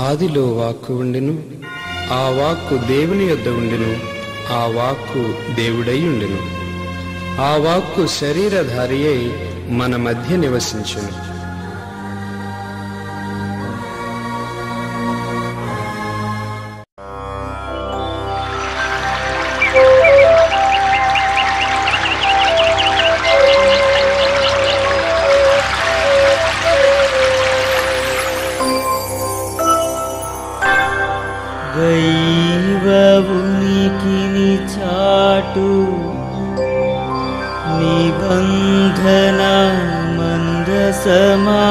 ఆదిలో వాక్కు ఉండెను, ఆ వాక్కు దేవుని యొద్ద ఉండెను, ఆ వాక్కు దేవుడై ఉండెను. ఆ వాక్కు శరీరధారి అయి మన మధ్య నివసించెను. దైవ ఉనికిని చాటు నిబంధన మందసమా,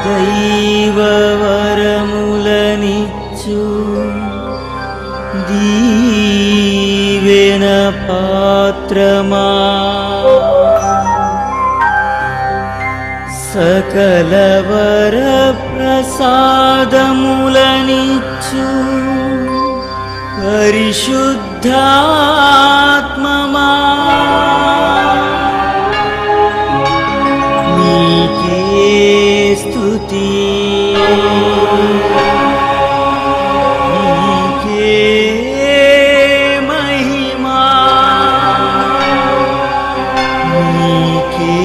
దైవ వరములనిచ్చు దీవెన పాత్రమా, సకల వర ప్రసాదములనిచ్చు పరిశుద్ధాత్మమా, నీకే స్తుతి, నీకే మహిమా, నీకే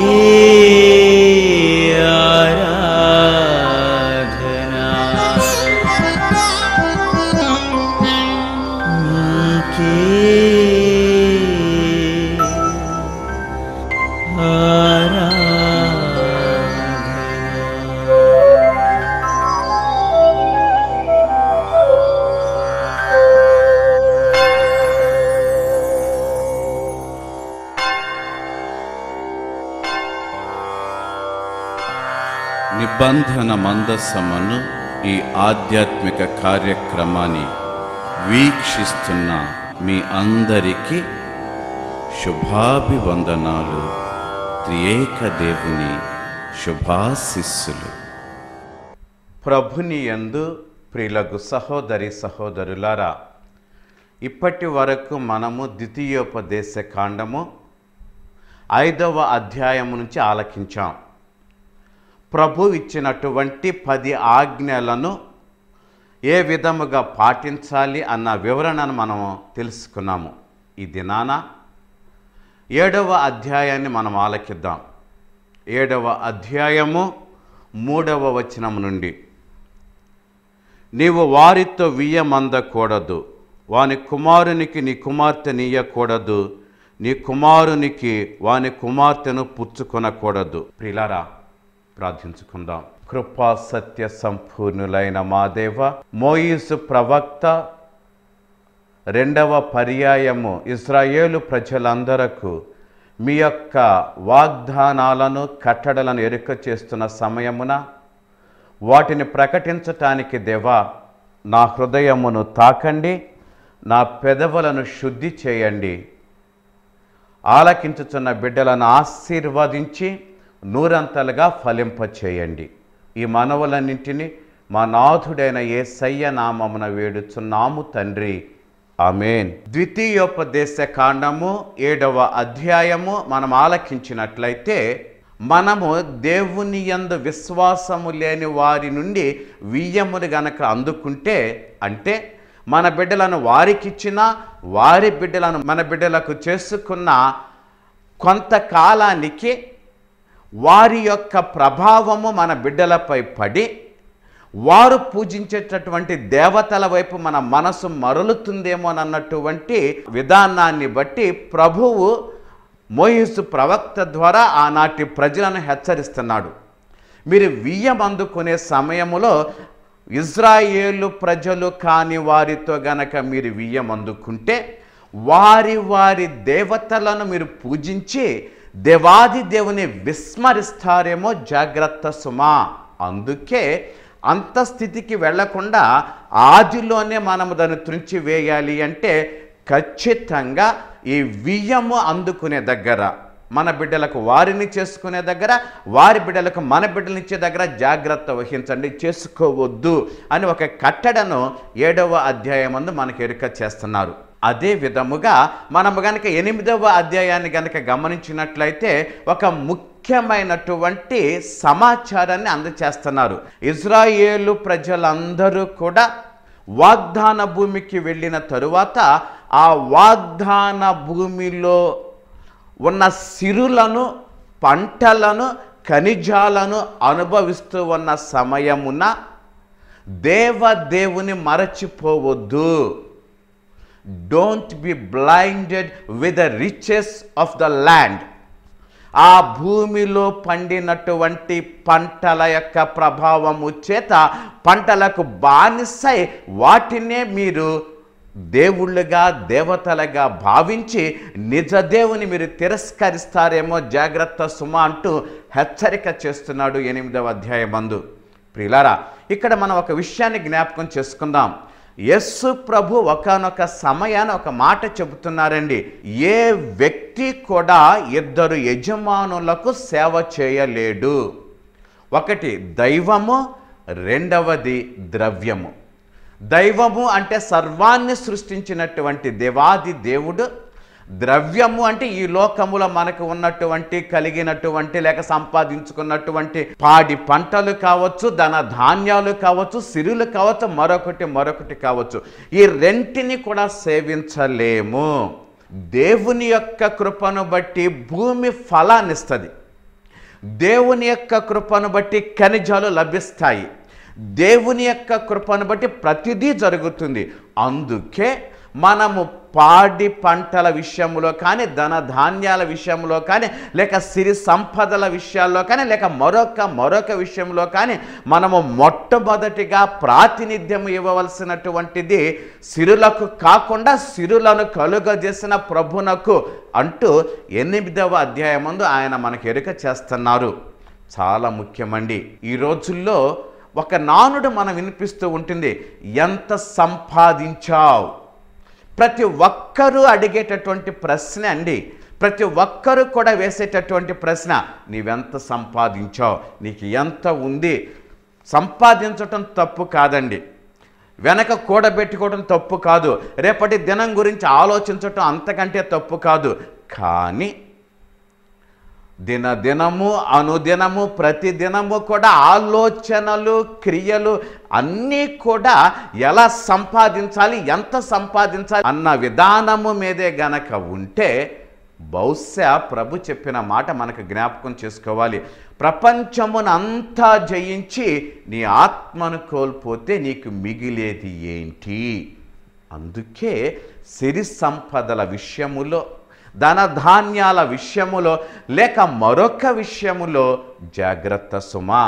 నిబంధన మందసమును ఈ ఆధ్యాత్మిక కార్యక్రమాన్ని వీక్షిస్తున్న మీ అందరికీ శుభాభివందనాలు. త్రియేక దేవుని శుభాశిస్సులు. ప్రభుని యందు ప్రియులకు సహోదరి సహోదరులారా, ఇప్పటి వరకు మనము ద్వితీయోపదేశ కాండము 5వ అధ్యాయము నుంచి ఆలకించాం. ప్రభు ఇచ్చినటువంటి 10 ఆజ్ఞలను ఏ విధముగా పాటించాలి అన్న వివరణను మనము తెలుసుకున్నాము. ఈ దినాన 7వ అధ్యాయాన్ని మనం ఆలకిద్దాం. 7వ అధ్యాయము 3వ వచనం నుండి, నీవు వారితో వియ్యమందకూడదు, వాని కుమారునికి నీ కుమార్తె నీయకూడదు, నీ కుమారునికి వాని కుమార్తెను పుచ్చుకొనకూడదు. ప్రియులారా, ప్రార్థించుకుందాం. కృపా సత్య సంపూర్ణులైన మా దేవ, మోయిసు ప్రవక్త 2వ పర్యాయము ఇశ్రాయేలు ప్రజలందరకు మీ యొక్క వాగ్దానాలను కట్టడలను ఎరుక చేస్తున్న సమయమున వాటిని ప్రకటించటానికి దేవా నా హృదయమును తాకండి, నా పెదవులను శుద్ధి చేయండి. ఆలకించుచున్న బిడ్డలను ఆశీర్వదించి నూరంతలుగా ఫలింపచేయండి. ఈ మనవులన్నింటినీ మా నాథుడైన యేసయ్య నామమున వేడుచున్నాము తండ్రి, ఆమేన్. ద్వితీయోపదేశ కాండము 7వ అధ్యాయము మనం ఆలకించినట్లయితే, మనము దేవుని యందు విశ్వాసము లేని వారి నుండి వియ్యమును గనక అందుకుంటే, అంటే మన బిడ్డలను వారికిచ్చినా వారి బిడ్డలను మన బిడ్డలకు చేసుకున్న కొంతకాలానికి వారి యొక్క ప్రభావము మన బిడ్డలపై పడి వారు పూజించేటటువంటి దేవతల వైపు మన మనసు మరలుతుందేమోనన్నటువంటి విధానాన్ని బట్టి ప్రభువు మోయిసు ప్రవక్త ద్వారా ఆనాటి ప్రజలను హెచ్చరిస్తున్నాడు. మీరు వియ్యమందుకునే సమయములో ఇజ్రాయేలు ప్రజలు కాని వారితో గనక మీరు వియ్యమందుకుంటే వారి వారి దేవతలను మీరు పూజించి దేవాది దేవుని విస్మరిస్తారేమో, జాగ్రత్త సుమా. అందుకే అంత స్థితికి వెళ్లకుండా ఆదిలోనే మనము దాన్ని త్రుంచి వేయాలి అంటే ఖచ్చితంగా ఈ వియ్యము అందుకునే దగ్గర, మన బిడ్డలకు వారిని చేసుకునే దగ్గర, వారి బిడ్డలకు మన బిడ్డలనిచ్చే దగ్గర జాగ్రత్త వహించండి, చేసుకోవద్దు అని ఒక కట్టడను 7వ అధ్యాయమందు మనకు ఎరుక చేస్తున్నారు. అదే విధముగా మనము గనక 8వ అధ్యాయాన్ని గనక గమనించినట్లయితే ఒక ముఖ్య ముఖ్యమైనటువంటి సమాచారాన్ని అందచేస్తున్నారు. ఇజ్రాయేలు ప్రజలందరూ కూడా వాగ్దాన భూమికి వెళ్ళిన తరువాత ఆ వాగ్దాన భూమిలో ఉన్న సిరులను, పంటలను, ఖనిజాలను అనుభవిస్తూ ఉన్న సమయమున దేవుని మరచిపోవద్దు. Don't be blinded with the riches of the land. ఆ భూమిలో పండినటువంటి పంటల యొక్క ప్రభావము చేత పంటలకు బానిసై వాటినే మీరు దేవుళ్ళుగా, దేవతలుగా భావించి నిజ దేవుని మీరు తిరస్కరిస్తారేమో జాగ్రత్త సుమా అంటూ హెచ్చరిక చేస్తున్నాడు 8వ అధ్యాయమందు. ప్రియులారా, ఇక్కడ మనం ఒక విషయాన్ని జ్ఞాపకం చేసుకుందాం. యేసు ప్రభు ఒకానొక సమయాన్ని ఒక మాట చెబుతున్నారండి. ఏ వ్యక్తి కూడా 2 యజమానులకు సేవ చేయలేడు. ఒకటి దైవము, రెండవది ద్రవ్యము. దైవము అంటే సర్వాన్ని సృష్టించినటువంటి దేవాది దేవుడు. ద్రవ్యము అంటే ఈ లోకములో మనకు ఉన్నటువంటి, కలిగినటువంటి లేక సంపాదించుకున్నటువంటి పాడి పంటలు కావచ్చు, ధన ధాన్యాలు కావచ్చు, సిరులు కావచ్చు, మరొకటి కావచ్చు. ఈ రెంటిని కూడా సేవించలేము. దేవుని యొక్క కృపను బట్టి భూమి ఫలాన్నిస్తుంది. దేవుని యొక్క కృపను బట్టి ఖనిజాలు లభిస్తాయి. దేవుని యొక్క కృపను బట్టి ప్రతిదీ జరుగుతుంది. అందుకే మనము పాడి పంటల విషయంలో కానీ, ధన ధాన్యాల విషయంలో కానీ, లేక సిరి సంపదల విషయాల్లో కానీ, లేక మరొక విషయంలో కానీ మనము మొట్టమొదటిగా ప్రాతినిధ్యం ఇవ్వవలసినటువంటిది సిరులకు కాకుండా సిరులను కలుగజేసిన ప్రభునకు అంటూ 8వ అధ్యాయమందు ఆయన మనకు ఎరుక చేస్తున్నారు. చాలా ముఖ్యమండి. ఈ రోజుల్లో ఒక నానుడు మనం వినిపిస్తూ ఉంటుంది, ఎంత సంపాదించావు? ప్రతి ఒక్కరూ అడిగేటటువంటి ప్రశ్న అండి. ప్రతి ఒక్కరూ కూడా వేసేటటువంటి ప్రశ్న, నీవెంత సంపాదించావు, నీకు ఎంత ఉంది? సంపాదించటం తప్పు కాదండి, వెనక కూడబెట్టుకోవడం తప్పు కాదు, రేపటి దినం గురించి ఆలోచించటం అంతకంటే తప్పు కాదు. కానీ దినదినము, అనుదినము, ప్రతిదినము కూడా ఆలోచనలు, క్రియలు అన్నీ కూడా ఎలా సంపాదించాలి, ఎంత సంపాదించాలి అన్న విధానము మీదే గనక ఉంటే బహుశా ప్రభు చెప్పిన మాట మనకు జ్ఞాపకం చేసుకోవాలి. ప్రపంచమునంతా జయించి నీ ఆత్మను కోల్పోతే నీకు మిగిలేది ఏంటి? అందుకే సిరి సంపదల విషయములో, ధనధాన్యాల విషయములో, లేక మరొక విషయములో జాగ్రత్త సుమా.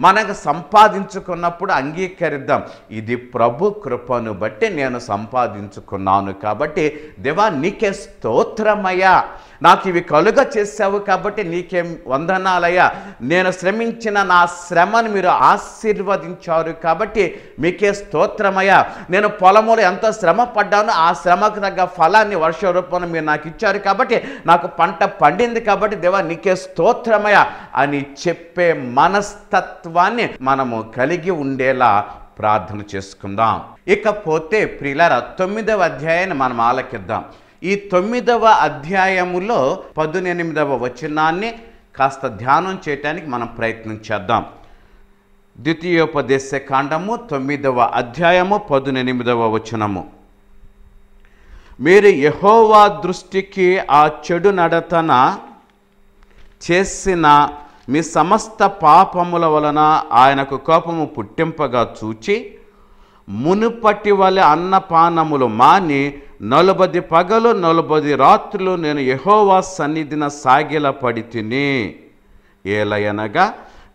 మనకు సంపాదించుకున్నప్పుడు అంగీకరిద్దాం, ఇది ప్రభు కృపను బట్టి నేను సంపాదించుకున్నాను కాబట్టి దేవా నీకే స్తోత్రమయ్యా, నాకు ఇవి కలుగ చేసావు కాబట్టి నీకేం వందనాలయ్యా, నేను శ్రమించిన నా శ్రమను మీరు ఆశీర్వదించారు కాబట్టి మీకే స్తోత్రమయ్యా, నేను పొలములో ఎంతో శ్రమ పడ్డాను, ఆ శ్రమకు తగ్గ ఫలాన్ని వర్ష రూపంలో మీరు నాకు ఇచ్చారు కాబట్టి నాకు పంట పండింది కాబట్టి దేవా నీకే స్తోత్రమయ్యా అని చెప్పే మనస్తత్వాన్ని మనము కలిగి ఉండేలా ప్రార్థన చేసుకుందాం. ఇకపోతే ప్రియులారా, 9వ అధ్యాయాన్ని మనం ఆలకిద్దాం. ఈ 9వ అధ్యాయములో 18వ వచనాన్ని కాస్త ధ్యానం చేయటానికి మనం ప్రయత్నం చేద్దాం. ద్వితీయోపదేశ కాండము 9వ అధ్యాయము 18వ వచనము. మీరు యెహోవా దృష్టికి ఆ చెడు నడతన చేసిన మీ సమస్త పాపముల వలన ఆయనకు కోపము పుట్టింపగా చూచి మునుపటి వలె అన్నపానములు మాని 40 పగలు 40 రాత్రులు నేను యెహోవా సన్నిధిన సాగిలపడి తిని, ఏలయనగా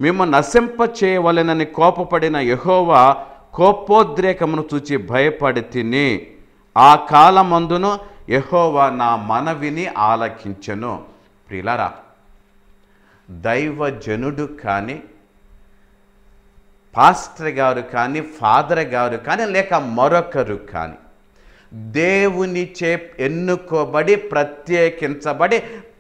మేము నశింప చేయవలెనని కోపపడిన యెహోవా కోపోద్రేకమును చూచి భయపడి తిని, ఆ కాలమందును యెహోవా నా మనవిని ఆలకించెను. ప్రియులారా, దైవజనుడు కానీ, పాస్టర్ గారు కానీ, ఫాదర్ గారు కానీ, లేక మరొకరు కానీ దేవునిచే ఎన్నుకోబడి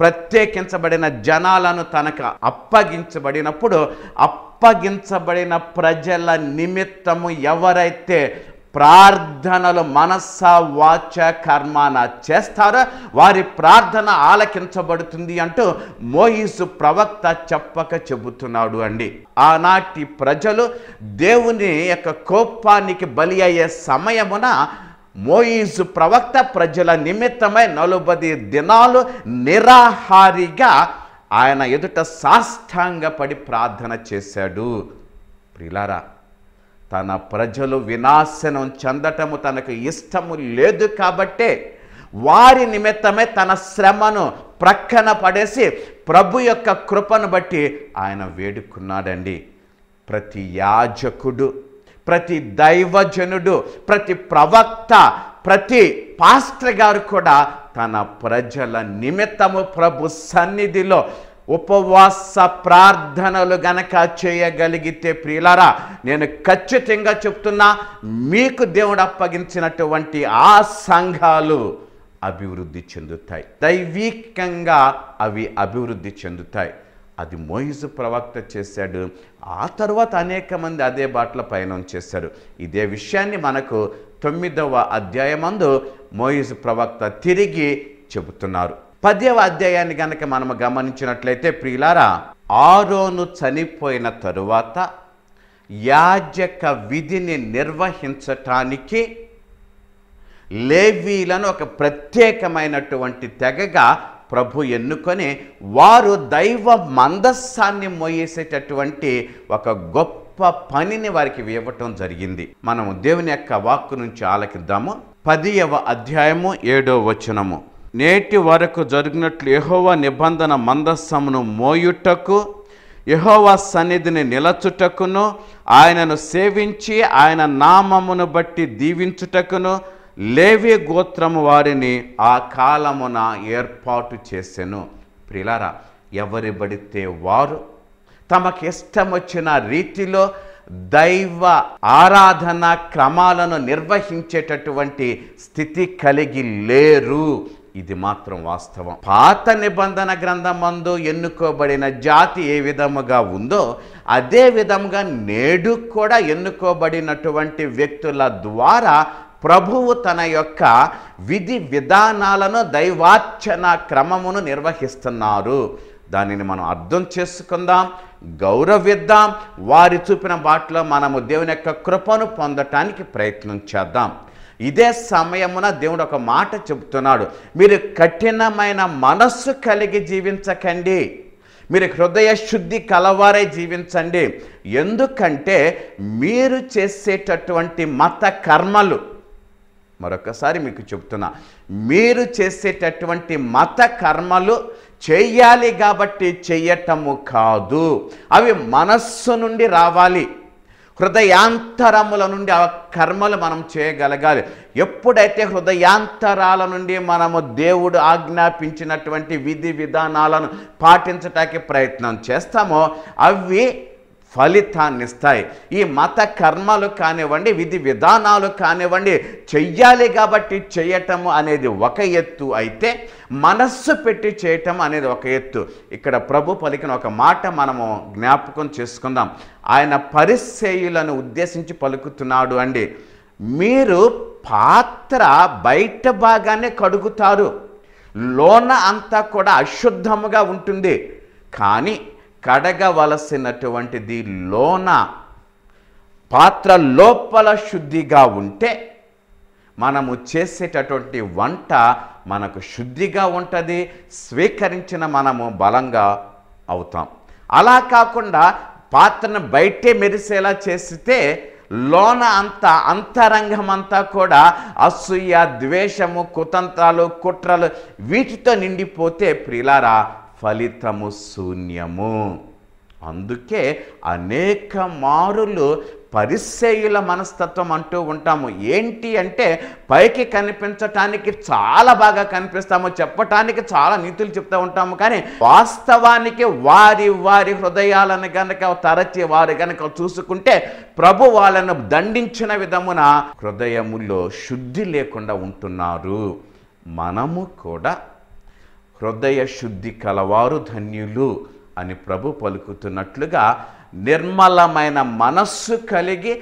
ప్రత్యేకించబడిన జనాలను తనకు అప్పగించబడినప్పుడు అప్పగించబడిన ప్రజల నిమిత్తము ఎవరైతే ప్రార్థనలు మనస్స వాచ కర్మాన చేస్తారో వారి ప్రార్థన ఆలకించబడుతుంది అంటూ మోయిసు ప్రవక్త చెప్పక చెబుతున్నాడు అండి. ఆనాటి ప్రజలు దేవుని యొక్క కోపానికి బలి అయ్యే సమయమున మోయిసు ప్రవక్త ప్రజల నిమిత్తమై 40 దినాలు నిరాహారిగా ఆయన ఎదుట సాష్టాంగపడి ప్రార్థన చేశాడు. ప్రియులారా, తన ప్రజలు వినాశనం చెందటము తనకు ఇష్టము లేదు కాబట్టే వారి నిమిత్తమే తన శ్రమను ప్రక్కన పడేసి ప్రభు యొక్క కృపను బట్టి ఆయన వేడుకున్నాడండి. ప్రతి యాజకుడు, ప్రతి దైవజనుడు, ప్రతి ప్రవక్త, ప్రతి పాస్టర్ గారు కూడా తన ప్రజల నిమిత్తము ప్రభు సన్నిధిలో ఉపవాస ప్రార్థనలు గనక చేయగలిగితే ప్రియులారా, నేను ఖచ్చితంగా చెప్తున్నా, మీకు దేవుడు అప్పగించినటువంటి ఆ సంఘాలు అభివృద్ధి చెందుతాయి. దైవికంగా అవి అభివృద్ధి చెందుతాయి. అది మోయిసు ప్రవక్త చేశాడు. ఆ తర్వాత అనేక మంది అదే బాటల పయనం చేశారు. ఇదే విషయాన్ని మనకు 9వ అధ్యాయమందు మోయిసు ప్రవక్త తిరిగి చెబుతున్నారు. 10వ అధ్యాయాన్ని గనక మనము గమనించినట్లయితే ప్రియులారా, ఆరోను చనిపోయిన తరువాత యాజక విధిని నిర్వహించటానికి లేవీలను ఒక ప్రత్యేకమైనటువంటి తెగగా ప్రభు ఎన్నుకొని వారు దైవ మందస్సాన్ని మోయేసేటటువంటి ఒక గొప్ప పనిని వారికి ఇవ్వటం జరిగింది. మనము దేవుని యొక్క వాక్కు నుంచి ఆలకిద్దాము. 10వ అధ్యాయము 7వ వచనము. నేటి వరకు జరిగినట్లు యెహోవా నిబంధన మందస్సమును మోయుటకు, యెహోవా సన్నిధిని నిలచుటకును, ఆయనను సేవించి ఆయన నామమును బట్టి దీవించుటకును లేవి గోత్రము వారిని ఆ కాలమున ఏర్పాటు చేసెను. ప్రియులారా, ఎవరి పడితే వారు తమకు ఇష్టం వచ్చిన రీతిలో దైవ ఆరాధన క్రమాలను నిర్వహించేటటువంటి స్థితి కలిగి లేరు. ఇది మాత్రం వాస్తవం. పాత నిబంధన గ్రంథమందు ఎన్నుకోబడిన జాతి ఏ విధముగా ఉందో అదే విధముగా నేడు కూడా ఎన్నుకోబడినటువంటి వ్యక్తుల ద్వారా ప్రభువు తన యొక్క విధి విధానాలను దైవార్చన క్రమమును నిర్వహిస్తున్నారు. దానిని మనం అర్థం చేసుకుందాం, గౌరవిద్దాం. వారి చూపిన బాటలో మనము దేవుని యొక్క కృపను పొందటానికి ప్రయత్నం చేద్దాం. ఇదే సమయమున దేవుడు ఒక మాట చెబుతున్నాడు, మీరు కఠినమైన మనస్సు కలిగి జీవించకండి, మీరు హృదయ శుద్ధి కలవారై జీవించండి. ఎందుకంటే మీరు చేసేటటువంటి మత కర్మలు, మరొకసారి మీకు చెప్తున్నా, మీరు చేసేటటువంటి మత కర్మలు చెయ్యాలి కాబట్టి చెయ్యటము కాదు, అవి మనస్సు నుండి రావాలి. హృదయాంతరముల నుండి ఆ కర్మలు మనం చేయగలగాలి. ఎప్పుడైతే హృదయాంతరాల నుండి మనము దేవుడు ఆజ్ఞాపించినటువంటి విధి విధానాలను పాటించటానికి ప్రయత్నం చేస్తామో అవి ఫలితాన్ని ఇస్తాయి. ఈ మత కర్మలు కానివ్వండి, విధి విధానాలు కానివ్వండి, చెయ్యాలి కాబట్టి చేయటము అనేది ఒక ఎత్తు అయితే, మనస్సు పెట్టి చేయటం అనేది ఒక ఎత్తు. ఇక్కడ ప్రభు పలికిన ఒక మాట మనము జ్ఞాపకం చేసుకుందాం. ఆయన పరిసయ్యులను ఉద్దేశించి పలుకుతున్నాడు అండి. మీరు పాత్ర బయట భాగానే కడుగుతారు, లోన అంతా కూడా అశుద్ధముగా ఉంటుంది, కానీ కడగవలసినటువంటిది లోన, పాత్ర లోపల శుద్ధిగా ఉంటే మనము చేసేటటువంటి వంట మనకు శుద్ధిగా ఉంటుంది, స్వీకరించిన మనము బలంగా అవుతాం. అలా కాకుండా పాత్రను బయటే మెరిసేలా చేస్తే లోన అంతా, అంతరంగం అంతా కూడా అసూయ, ద్వేషము, కుతంత్రాలు, కుట్రలు వీటితో నిండిపోతే ప్రియులారా ఫలితము శూన్యము. అందుకే అనేక మారులు పరిసయ్యుల మనస్తత్వం అంటూ ఉంటాము. ఏంటి అంటే పైకి కనిపించటానికి చాలా బాగా కనిపిస్తాము, చెప్పటానికి చాలా నీతులు చెప్తూ ఉంటాము, కానీ వాస్తవానికి వారి వారి హృదయాలను గనక తరచి వారు గనక చూసుకుంటే ప్రభు వాళ్ళను దండించిన విధమున హృదయములో శుద్ధి లేకుండా ఉంటున్నారు. మనము కూడా హృదయ శుద్ధి కలవారు ధన్యులు అని ప్రభు పలుకుతున్నట్లుగా నిర్మలమైన మనస్సు కలిగి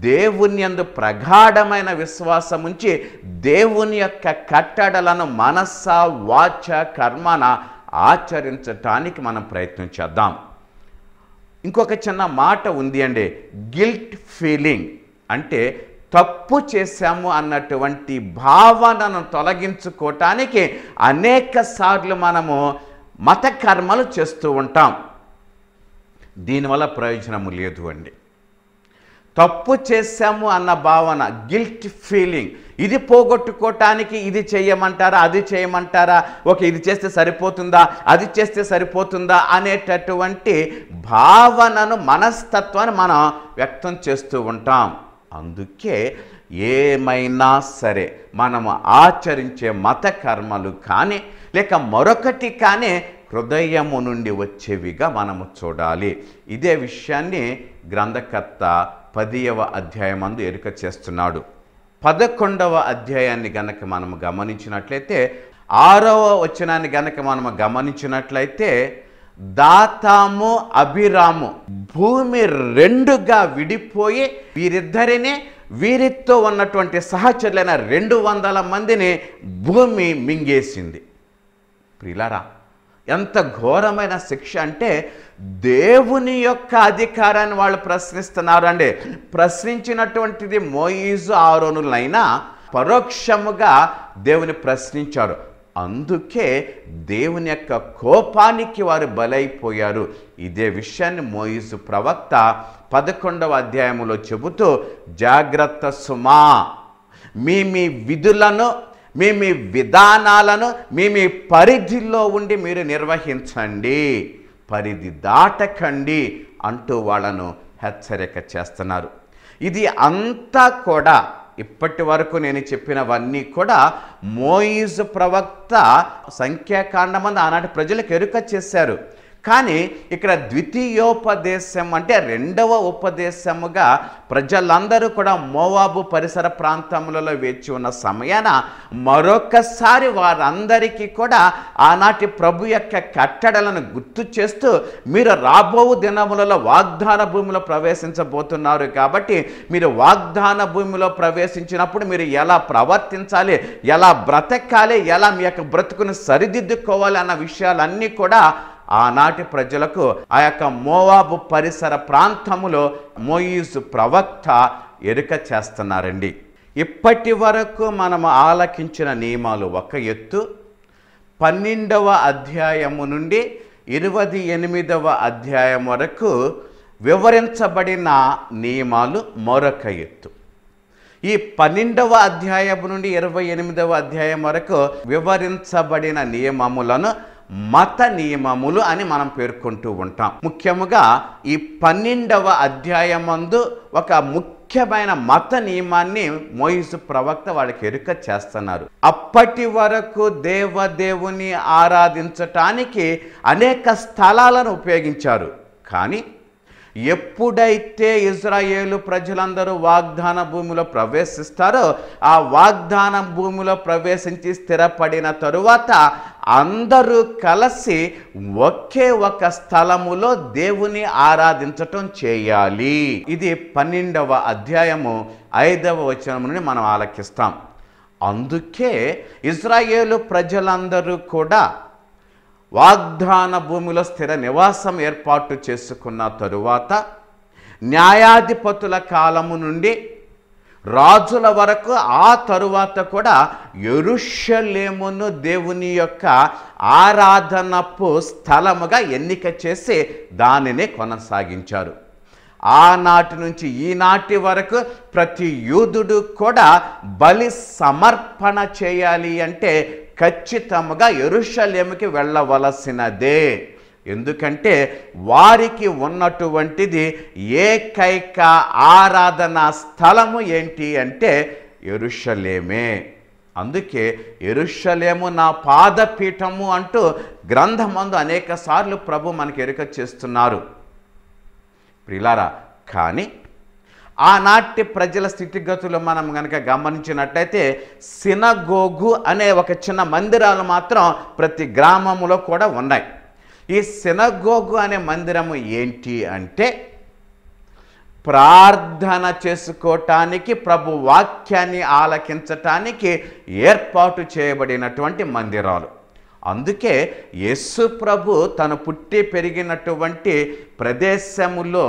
దేవుని యందు ప్రగాఢమైన విశ్వాసం ఉంచి దేవుని యొక్క కట్టడలను మనస్స వాచ కర్మన ఆచరించటానికి మనం ప్రయత్నం చేద్దాం. ఇంకొక చిన్న మాట ఉంది అండి, గిల్ట్ ఫీలింగ్ అంటే తప్పు చేశాము అన్నటువంటి భావనను తొలగించుకోవటానికి అనేక సార్లు మనము మత కర్మలు చేస్తూ ఉంటాం. దీనివల్ల ప్రయోజనము లేదు అండి. తప్పు చేశాము అన్న భావన, గిల్ట్ ఫీలింగ్, ఇది పోగొట్టుకోవటానికి ఇది చేయమంటారా, అది చేయమంటారా, ఓకే ఇది చేస్తే సరిపోతుందా, అది చేస్తే సరిపోతుందా అనేటటువంటి భావనను, మనస్తత్వాన్ని మనం వ్యక్తం చేస్తూ ఉంటాం. అందుకే ఏమైనా సరే మనము ఆచరించే మత కర్మలు కానీ లేక మరొకటి కానీ హృదయము నుండి వచ్చేవిగా మనము చూడాలి. ఇదే విషయాన్ని గ్రంథకర్త 10వ అధ్యాయమందు ఎరుక చేస్తున్నాడు. 11వ అధ్యాయాన్ని గనక మనము గమనించినట్లయితే 6వ వచనాన్ని గనక మనము గమనించినట్లయితే దాతాము అభిరాము భూమి రెండుగా విడిపోయి వీరిద్దరిని వీరితో ఉన్నటువంటి సహచరులైన 200 మందిని భూమి మింగేసింది. ప్రియులారా, ఎంత ఘోరమైన శిక్ష అంటే దేవుని యొక్క అధికారాన్ని వాళ్ళు ప్రశ్నిస్తున్నారు అండి. ప్రశ్నించినటువంటిది మోయిజు ఆరోనులైనా పరోక్షముగా దేవుని ప్రశ్నించారు. అందుకే దేవుని యొక్క కోపానికి వారు బలైపోయారు. ఇదే విషయాన్ని మోయిజు ప్రవక్త 11వ అధ్యాయంలో చెబుతూ, జాగ్రత్త సుమా, మీ విధులను మీ విధానాలను మీ పరిధిలో ఉండి మీరు నిర్వహించండి, పరిధి దాటకండి అంటూ వాళ్ళను హెచ్చరిక చేస్తున్నారు. ఇది అంతా కూడా ఇప్పటి వరకు నేను చెప్పినవన్నీ కూడా మోయిజు ప్రవక్త సంఖ్యాకాండమందు ఆనాటి ప్రజలకు ఎరుక చేశారు. కానీ ఇక్కడ ద్వితీయోపదేశం అంటే 2వ ఉపదేశముగా ప్రజలందరూ కూడా మోవాబు పరిసర ప్రాంతములలో వేచి ఉన్న సమయాన మరొకసారి వారందరికీ కూడా ఆనాటి ప్రభు యొక్క కట్టడలను గుర్తు చేస్తూ, మీరు రాబో దినములలో వాగ్దాన భూమిలో ప్రవేశించబోతున్నారు కాబట్టి మీరు వాగ్దాన భూమిలో ప్రవేశించినప్పుడు మీరు ఎలా ప్రవర్తించాలి, ఎలా బ్రతకాలి, ఎలా మీ యొక్క బ్రతుకును సరిదిద్దుకోవాలి అన్న విషయాలన్నీ కూడా ఆనాటి ప్రజలకు ఆ యొక్క మోవాబు పరిసర ప్రాంతములో మోయిజు ప్రవక్త ఎరుక చేస్తున్నారండి. ఇప్పటి వరకు మనము ఆలకించిన నియమాలు ఒక ఎత్తు, 12వ అధ్యాయము నుండి 28వ అధ్యాయం వరకు వివరించబడిన నియమాలు మరొక ఎత్తు. ఈ 12వ అధ్యాయం నుండి 28వ అధ్యాయం వరకు వివరించబడిన నియమములను మత నియమములు అని మనం పేర్కొంటూ ఉంటాం. ముఖ్యముగా ఈ 12వ అధ్యాయమందు ఒక ముఖ్యమైన మత నియమాన్ని మోయిజు ప్రవక్త వాళ్ళకి ఎరుక చేస్తున్నారు. అప్పటి వరకు దేవుని ఆరాధించటానికి అనేక స్థలాలను ఉపయోగించారు. కానీ ఎప్పుడైతే ఇజ్రాయేలు ప్రజలందరూ వాగ్దాన భూమిలో ప్రవేశిస్తారో, ఆ వాగ్దాన భూమిలో ప్రవేశించి స్థిరపడిన తరువాత అందరూ కలిసి ఒకే ఒక స్థలములో దేవుని ఆరాధించటం చేయాలి. ఇది 12వ అధ్యాయము 5వ వచనం నుండి మనం ఆలకిస్తాం. అందుకే ఇజ్రాయేలు ప్రజలందరూ కూడా వాగ్దాన భూమిలో స్థిర నివాసం ఏర్పాటు చేసుకున్న తరువాత న్యాయాధిపతుల కాలము నుండి రాజుల వరకు ఆ తరువాత కూడా యెరూషలేమును దేవుని యొక్క ఆరాధనపు స్థలముగా ఎన్నిక చేసి దానిని కొనసాగించారు. ఆనాటి నుంచి ఈనాటి వరకు ప్రతి యూదుడు కూడా బలి సమర్పణ చేయాలి అంటే ఖచ్చితంగా యెరూషలేముకి వెళ్ళవలసినదే. ఎందుకంటే వారికి ఉన్నటువంటిది ఏకైక ఆరాధనా స్థలము ఏంటి అంటే యెరూషలేమే. అందుకే యెరూషలేము నా పాదపీఠము అంటూ గ్రంథమందు అనేక సార్లు ప్రభు మనకి ఎరుక చేస్తున్నారు. ప్రియులారా, కానీ ఆనాటి ప్రజల స్థితిగతులు మనం కనుక గమనించినట్లయితే సినగోగు అనే ఒక చిన్న మందిరాలు మాత్రం ప్రతి గ్రామంలో కూడా ఉన్నాయి. ఈ సినగోగు అనే మందిరము ఏంటి అంటే ప్రార్థన చేసుకోవటానికి, ప్రభు వాక్యాన్ని ఆలకించటానికి ఏర్పాటు చేయబడినటువంటి మందిరాలు. అందుకే యేసు ప్రభు తను పుట్టి పెరిగినటువంటి ప్రదేశములో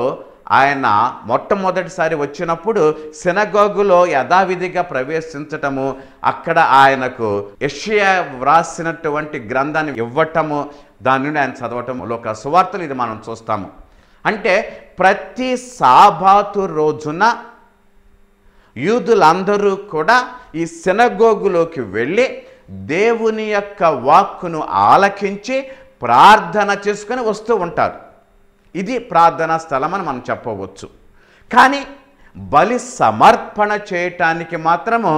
ఆయన మొట్టమొదటిసారి వచ్చినప్పుడు సినగోగులో యథావిధిగా ప్రవేశించటము, అక్కడ ఆయనకు యెషయా వ్రాసినటువంటి గ్రంథాన్ని ఇవ్వటము, దాని నుండి ఆయన చదవటం లోక సువార్తలు ఇది మనం చూస్తాము. అంటే ప్రతి సాబాతు రోజున యూదులందరూ కూడా ఈ సినగోగులోకి వెళ్ళి దేవుని యొక్క వాక్కును ఆలకించి ప్రార్థన చేసుకొని వస్తూ ఉంటారు. ఇది ప్రార్థనా స్థలం అని మనం చెప్పవచ్చు. కానీ బలి సమర్పణ చేయటానికి మాత్రము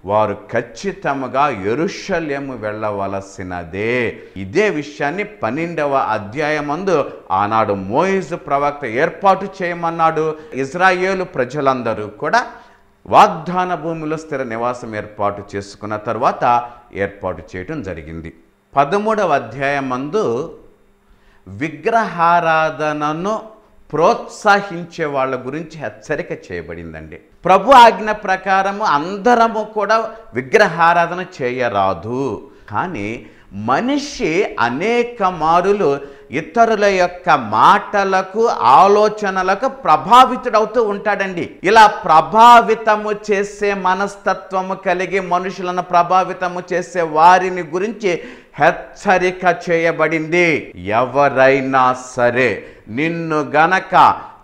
వారు ఖచ్చితంగా యెరూషలేము వెళ్ళవలసినదే. ఇదే విషయాన్ని 12వ అధ్యాయమందు ఆనాడు మోయిజు ప్రవక్త ఏర్పాటు చేయమన్నాడు. ఇజ్రాయేలు ప్రజలందరూ కూడా వాగ్దాన భూమిలో స్థిర నివాసం ఏర్పాటు చేసుకున్న తర్వాత ఏర్పాటు చేయటం జరిగింది. 13వ అధ్యాయమందు విగ్రహారాధనను ప్రోత్సహించే వాళ్ళ గురించి హెచ్చరిక చేయబడిందండి. ప్రభు ఆజ్ఞ ప్రకారము అందరము కూడా విగ్రహారాధన చేయరాదు. కానీ మనిషి అనేక మారులు ఇతరుల యొక్క మాటలకు, ఆలోచనలకు ప్రభావితుడవుతూ ఉంటాడండి. ఇలా ప్రభావితము చేసే మనస్తత్వము కలిగి మనుషులను ప్రభావితము చేసే వారిని గురించి హెచ్చరిక చేయబడింది. ఎవరైనా సరే నిన్ను గనక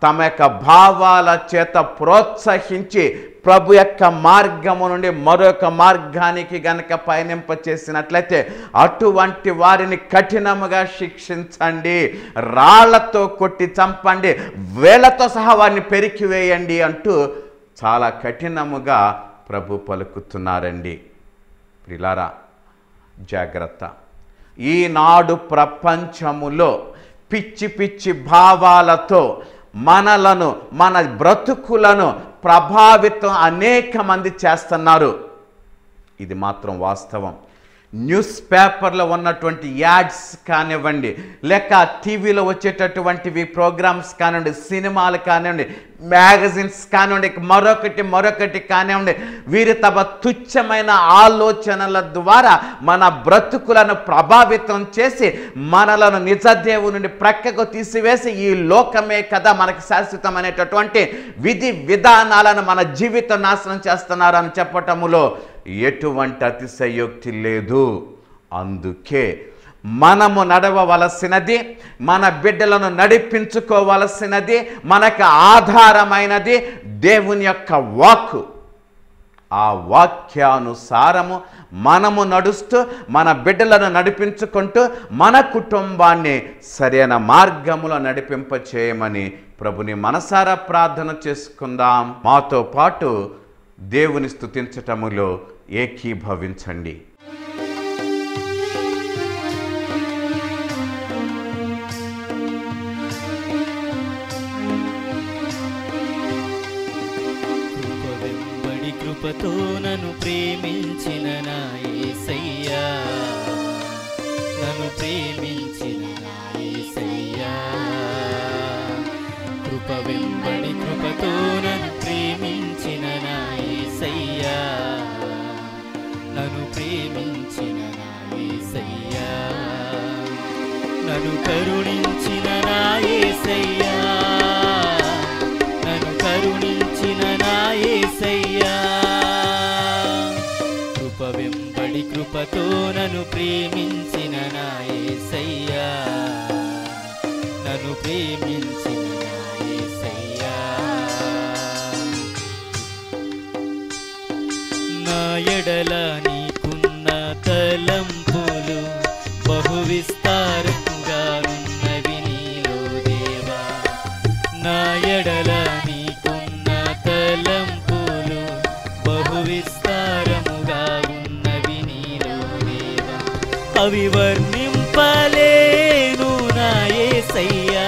తమ యొక్క భావాల చేత ప్రోత్సహించి ప్రభు యొక్క మార్గము నుండి మరొక మార్గానికి గనక పయనింప చేసినట్లయితే అటువంటి వారిని కఠినముగా శిక్షించండి, రాళ్లతో కొట్టి చంపండి, వేళ్లతో సహా వారిని పెరికివేయండి అంటూ చాలా కఠినముగా ప్రభు పలుకుతున్నారండి. ప్రియులారా, జాగ్రత్త. ఈనాడు ప్రపంచములో పిచ్చి పిచ్చి భావాలతో మనలను, మన బ్రతుకులను ప్రభావితం అనేక మంది చేస్తున్నారు. ఇది మాత్రం వాస్తవం. న్యూస్ పేపర్లో ఉన్నటువంటి యాడ్స్ కానివ్వండి, లేక టీవీలో వచ్చేటటువంటివి ప్రోగ్రామ్స్ కానివ్వండి, సినిమాలు కానివ్వండి, మ్యాగజైన్స్ కానివ్వండి, మరొకటి కానివ్వండి, వీరి తమ తుచ్చమైన ఆలోచనల ద్వారా మన బ్రతుకులను ప్రభావితం చేసి మనలను నిజ దేవుని నుండి ప్రక్కకు తీసివేసి ఈ లోకమే కదా మనకు శాశ్వతం అనేటటువంటి విధి విధానాలను మన జీవితం నాశనం చేస్తున్నారు అని చెప్పటములో ఎటువంటి అతిశయోక్తి లేదు. అందుకే మనము నడవవలసినది, మన బిడ్డలను నడిపించుకోవలసినది, మనకు ఆధారమైనది దేవుని యొక్క వాక్కు. ఆ వాక్యానుసారము మనము నడుస్తూ మన బిడ్డలను నడిపించుకుంటూ మన కుటుంబాన్ని సరైన మార్గములో నడిపింప చేయమని ప్రభుని మనసారా ప్రార్థన చేసుకుందాం. మాతో పాటు దేవుని స్తుతించటములో ఏకీభవించండి. కృపతో నన్ను ప్రేమించిన నా యేసయ్యా, నన్ను ప్రేమించిన నా యేసయ్యా, కృప వెంబడి కృపతో నన్ను ప్రేమించిన నా యేసయ్యా, నన్ను ప్రేమించిన నా యేసయ్యా, నన్ను కరుణించిన నా యేసయ్యా, నన్ను కరుణించిన నా యేసయ్యా, కృప వెంబడి కృపతో నన్ను ప్రేమించిన నా యేసయ్యా, నన్ను ప్రేమించిన నా యేసయ్యా, నా ఎడల నీకున్న తలంపులు బహు విస్తారంగానున్నవి నీలో దేవా, నా ఎడల నీకున్న తలంపులు బహు విస్తారముగా ఉన్నవి నీలో దేవా, అవి వర్ణింపలేను నా యేసయ్యా,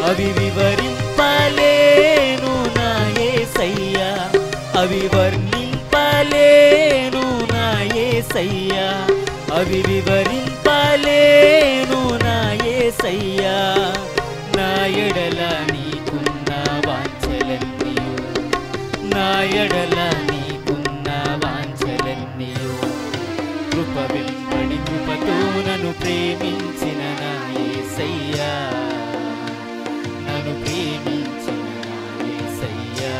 అవి వివరింపలేను నా యేసయ్యా, అవి వర్ణింపలేను నా యేసయ్యా, అవి వివరింపలేను నా యేసయ్యా నా ఎడల నీకున్న వాంఛలన్నీయు నా ఎడల నీకున్న వాంఛలన్నీయు కృప వెంబడి కృపతో నన్ను ప్రేమించిన నా యేసయ్యా నన్ను ప్రేమించిన నా యేసయ్యా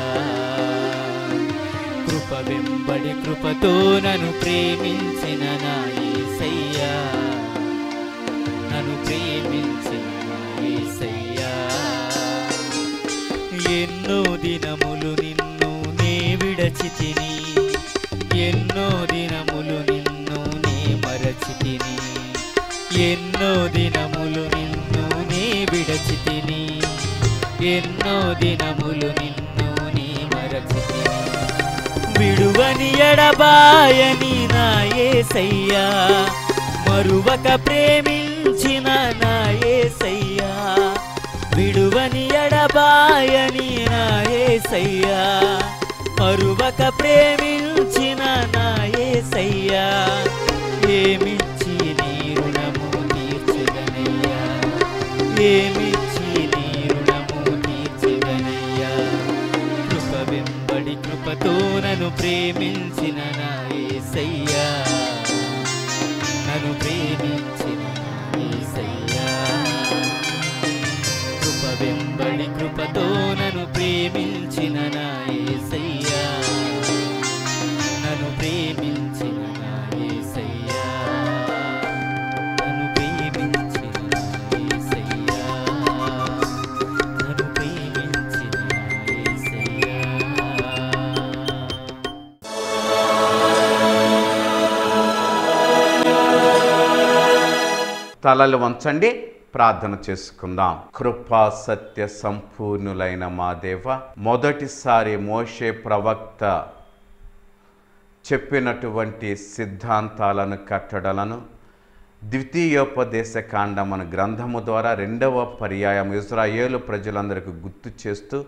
కృప వెంబడి కృపతో నన్ను ప్రేమించిన నా యేసయ్యా నన్ను ప్రేమించిన నా యేసయ్యా ఎన్నో దినములు నిన్ను నే విడచితిని ఎన్నో దినములు నిన్ను నే మరచితిని ఎన్నో దినములు నిన్ను నే విడచితిని ఎన్నో దినములు నిన్ను నే మరచితిని విడువని ఎడబాయని నా యేసయ్యా మరువక ప్రేమించిన నా యేసయ్యా విడువని ఎడబాయని నా యేసయ్యా మరువక ప్రేమించిన నా యేసయ్యా ఏమిచ్చి నీ రుణము తీర్చెదనయ్యా ఏమిచ్చి నీ రుణము తీర్చెదనయ్యా కృప వెంబడి కృపతో నన్ను ప్రేమించిన నా యేసయ్యా నన్ను ప్రేమించిన నా యేసయ్యా కృప వెంబడి కృపతో నన్ను ప్రేమించిన నా యేసయ్యా నన్ను ప్రేమించిన నా యేసయ్యా నన్ను ప్రేమించిన నా యేసయ్యా నన్ను ప్రేమించిన నా యేసయ్యా తలలు వంచండి, ప్రార్థన చేసుకుందాం. కృపా సత్య సంపూర్ణులైన మా దేవ, మొదటిసారి మోషే ప్రవక్త చెప్పినటువంటి సిద్ధాంతాలను కట్టడలను ద్వితీయోపదేశ కాండమను గ్రంథము ద్వారా రెండవ పర్యాయం ఇజ్రాయేలు ప్రజలందరికీ గుర్తు చేస్తూ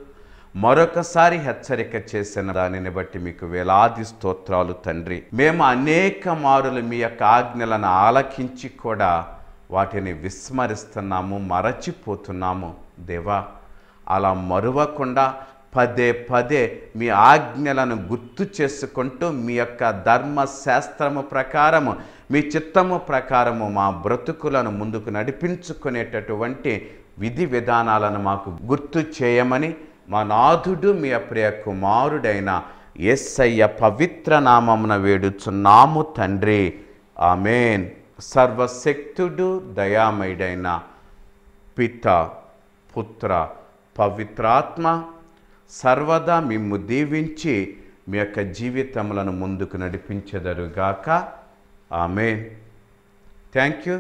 మరొకసారి హెచ్చరిక చేసిన దానిని బట్టి మీకు వేలాది స్తోత్రాలు తండ్రి. మేము అనేక మారులు మీ యొక్క ఆజ్ఞలను ఆలకించి కూడా వాటిని విస్మరిస్తున్నాము, మరచిపోతున్నాము. దేవా, అలా మరువకుండా పదే పదే మీ ఆజ్ఞలను గుర్తు చేసుకుంటూ మీ యొక్క ధర్మశాస్త్రము ప్రకారము మీ చిత్తము ప్రకారము మా బ్రతుకులను ముందుకు నడిపించుకునేటటువంటి విధి విధానాలను మాకు గుర్తు చేయమని మా నాథుడు మీ ప్రియ కుమారుడైన యేసయ్య పవిత్ర నామమున వేడుచున్నాము తండ్రి. ఆమేన్. సర్వశక్తుడు దయామయుడైన పిత, పుత్ర, పవిత్రాత్మ సర్వదా మిమ్ము దీవించి మీ యొక్క జీవితములను ముందుకు నడిపించెదరుగాక. ఆమేన్. Thank you.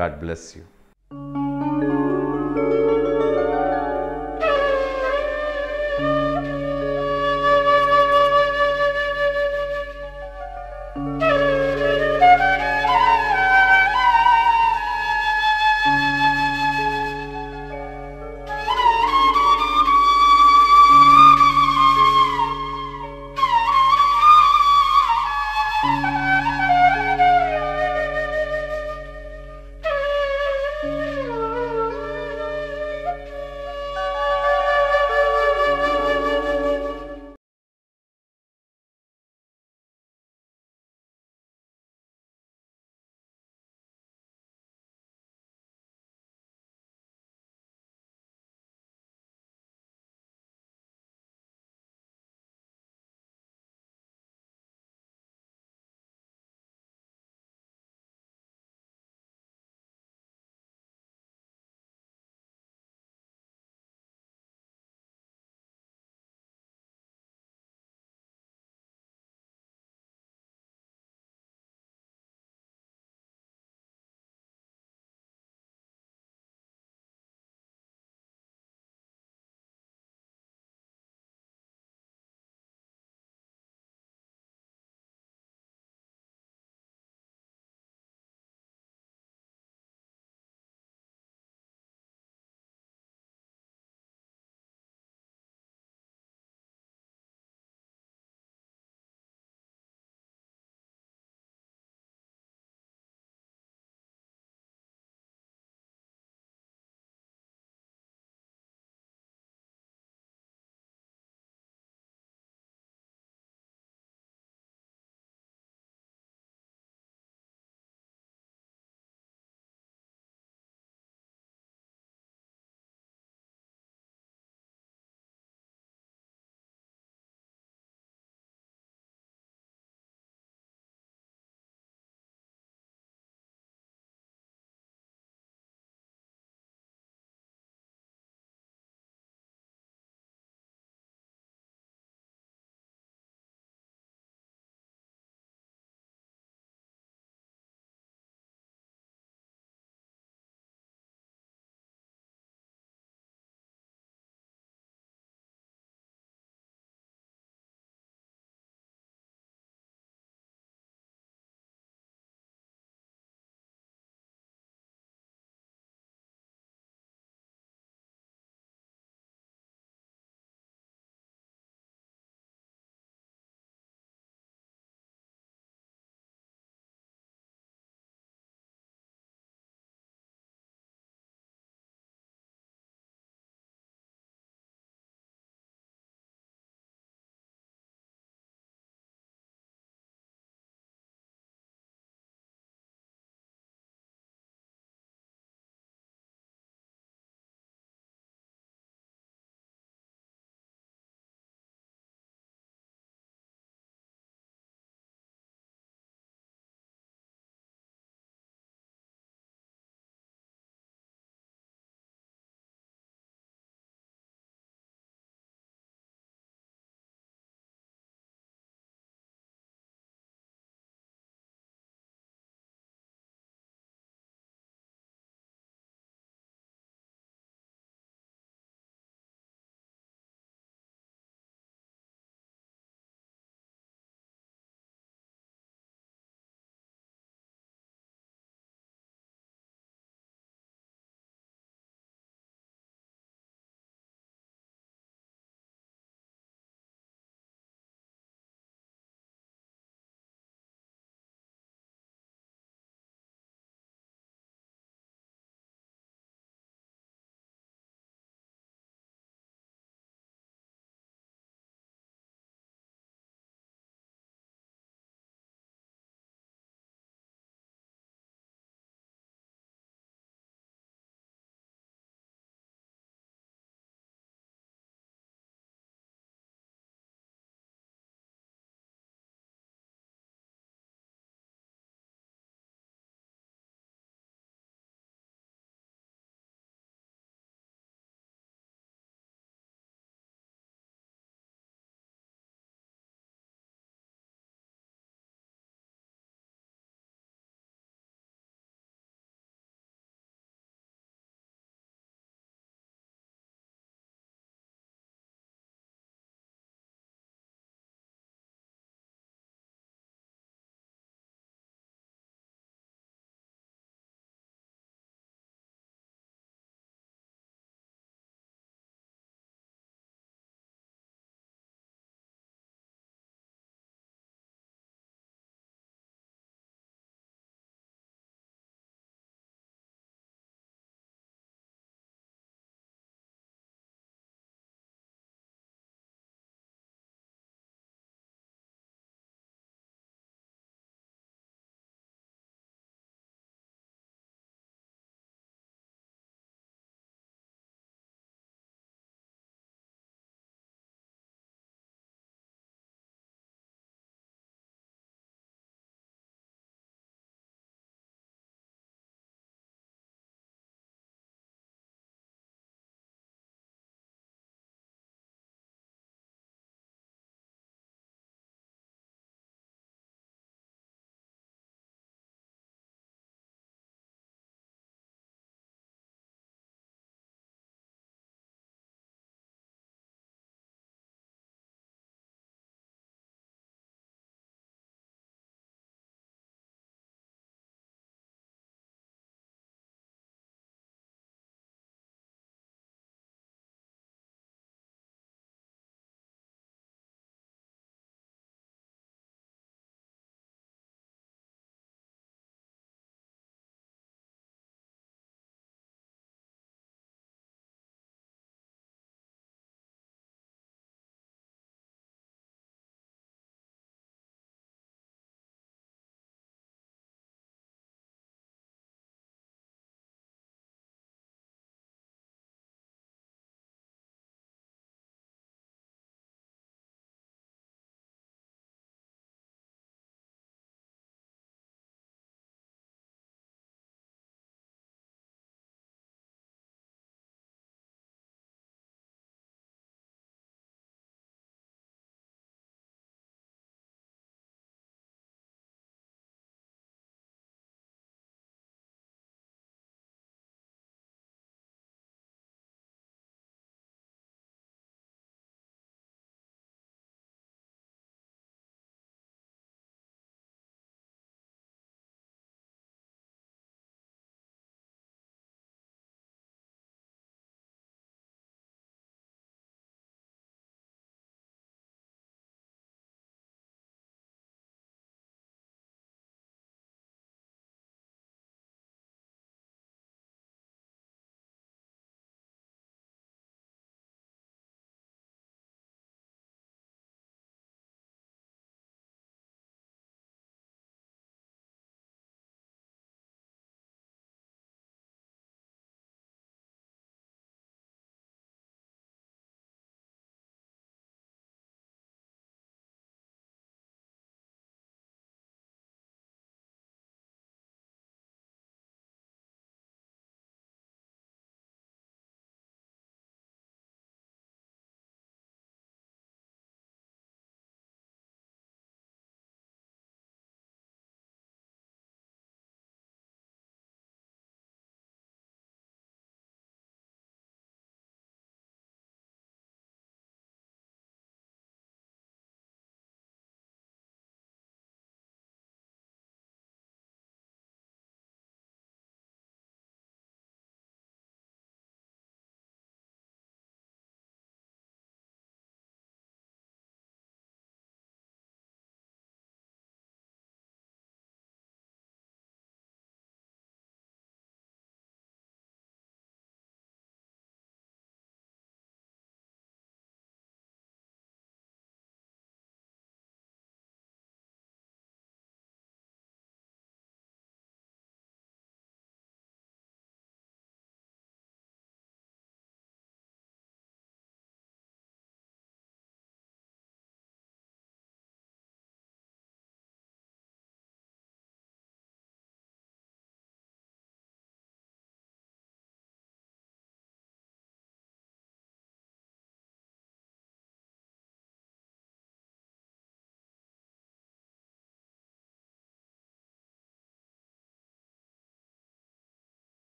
God bless you.